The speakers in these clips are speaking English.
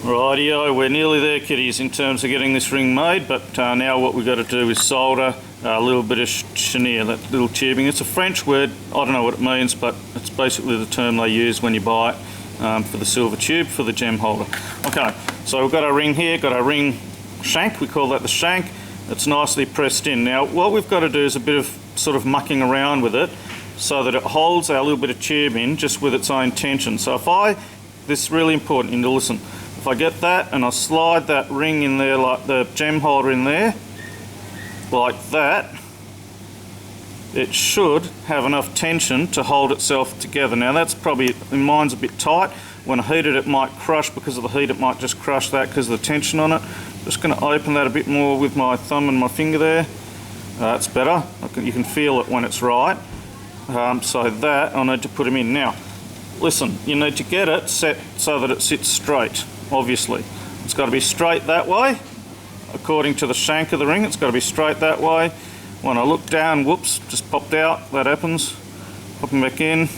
Rightio, we're nearly there, kiddies, in terms of getting this ring made, but now what we've got to do is solder a little bit of chenier, that little tubing. It's a French word, I don't know what it means, but it's basically the term they use when you buy it for the silver tube for the gem holder. Okay, so we've got our ring here, got our ring shank, we call that the shank. It's nicely pressed in. Now what we've got to do is a bit of sort of mucking around with it so that it holds our little bit of tube in just with its own tension. So this is really important, you need to listen. If I get that and I slide that ring in there, like the gem holder in there, like that, it should have enough tension to hold itself together. Now that's probably, mine's a bit tight. When I heat it, it might crush. Because of the heat, it might just crush that because of the tension on it. Just going to open that a bit more with my thumb and my finger there. That's better. You can feel it when it's right. So that, I need to put them in. Now, listen, you need to get it set so that it sits straight, obviously. It's got to be straight that way. According to the shank of the ring, it's got to be straight that way. When I look down, whoops, just popped out, that happens. Pop them back in.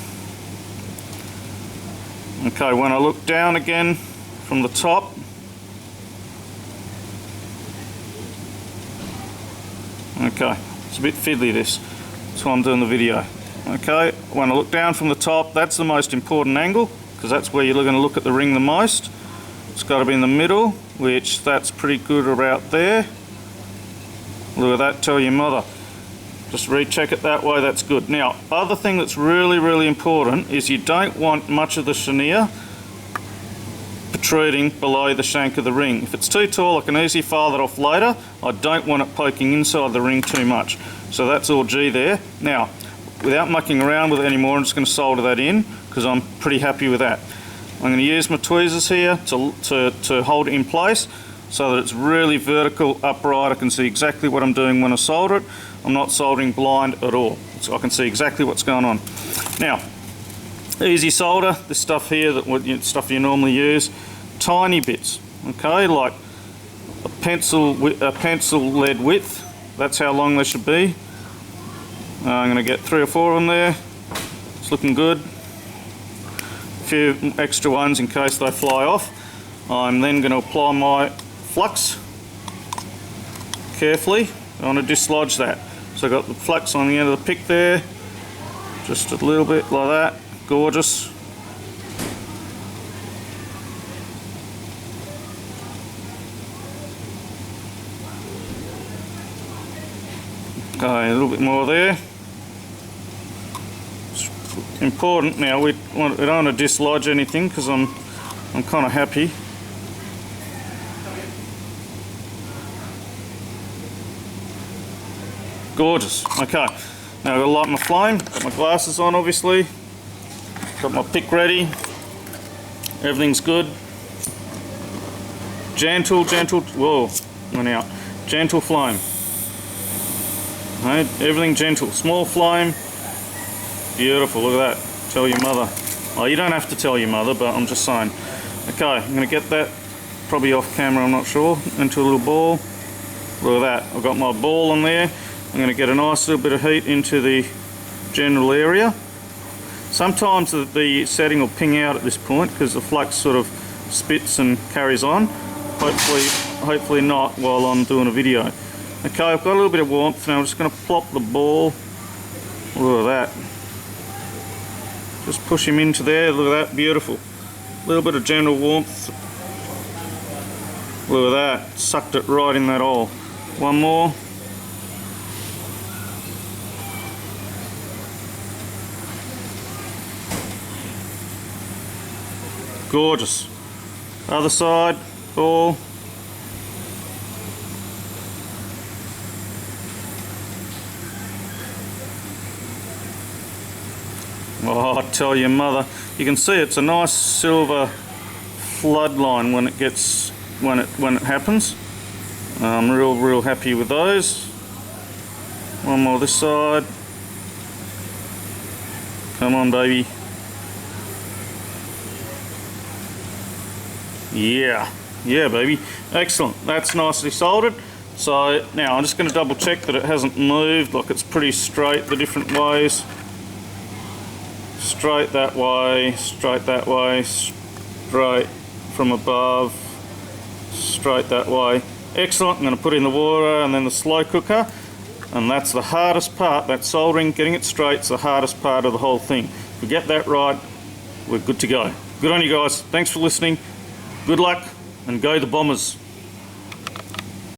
Okay, when I look down again from the top, okay, it's a bit fiddly this, that's why I'm doing the video. Okay, when I look down from the top, that's the most important angle, because that's where you're going to look at the ring the most. It's got to be in the middle, which that's pretty good about there. Look at that, tell your mother. Just recheck it that way, that's good. Now, other thing that's really, really important is you don't want much of the chenier protruding below the shank of the ring. If it's too tall, I can easily file that off later. I don't want it poking inside the ring too much. So that's all G there. Now, without mucking around with it anymore, I'm just going to solder that in because I'm pretty happy with that. I'm going to use my tweezers here to hold it in place so that it's really vertical, upright. I can see exactly what I'm doing when I solder it. I'm not soldering blind at all, so I can see exactly what's going on. Now, easy solder, this stuff here, stuff you normally use, tiny bits, okay, like a pencil lead width. That's how long they should be. I'm going to get 3 or 4 on there. It's looking good. A few extra ones in case they fly off. I'm then going to apply my flux carefully. I want to dislodge that. So I've got the flux on the end of the pick there, just a little bit like that. Gorgeous. Okay, a little bit more there. It's important now, we don't want to dislodge anything because I'm kind of happy. Gorgeous. Okay, now I've got to light my flame, got my glasses on obviously, got my pick ready, everything's good. Gentle, whoa, went out. Gentle flame. Right, everything gentle, small flame, beautiful, look at that, tell your mother. Oh, you don't have to tell your mother, but I'm just saying. Okay, I'm going to get that, probably off camera, I'm not sure, into a little ball. Look at that, I've got my ball on there. I'm going to get a nice little bit of heat into the general area. Sometimes the setting will ping out at this point because the flux sort of spits and carries on. Hopefully not while I'm doing a video. Okay, I've got a little bit of warmth now. I'm just going to plop the ball. Look at that. Just push him into there. Look at that, beautiful. A little bit of general warmth. Look at that, sucked it right in that hole. One more. Gorgeous. Other side, ball. Oh, I tell your mother, you can see it's a nice silver flood line when it happens. I'm real happy with those. One more this side. Come on, baby. Yeah, baby. Excellent. That's nicely soldered. So now I'm just going to double check that it hasn't moved. Like it's pretty straight the different ways. Straight that way, straight that way, straight from above. straight that way. Excellent. I'm going to put in the water and then the slow cooker, and that's the hardest part. That soldering, getting it straight, is the hardest part of the whole thing. If we get that right, we're good to go. Good on you guys. Thanks for listening. Good luck, and go the Bombers.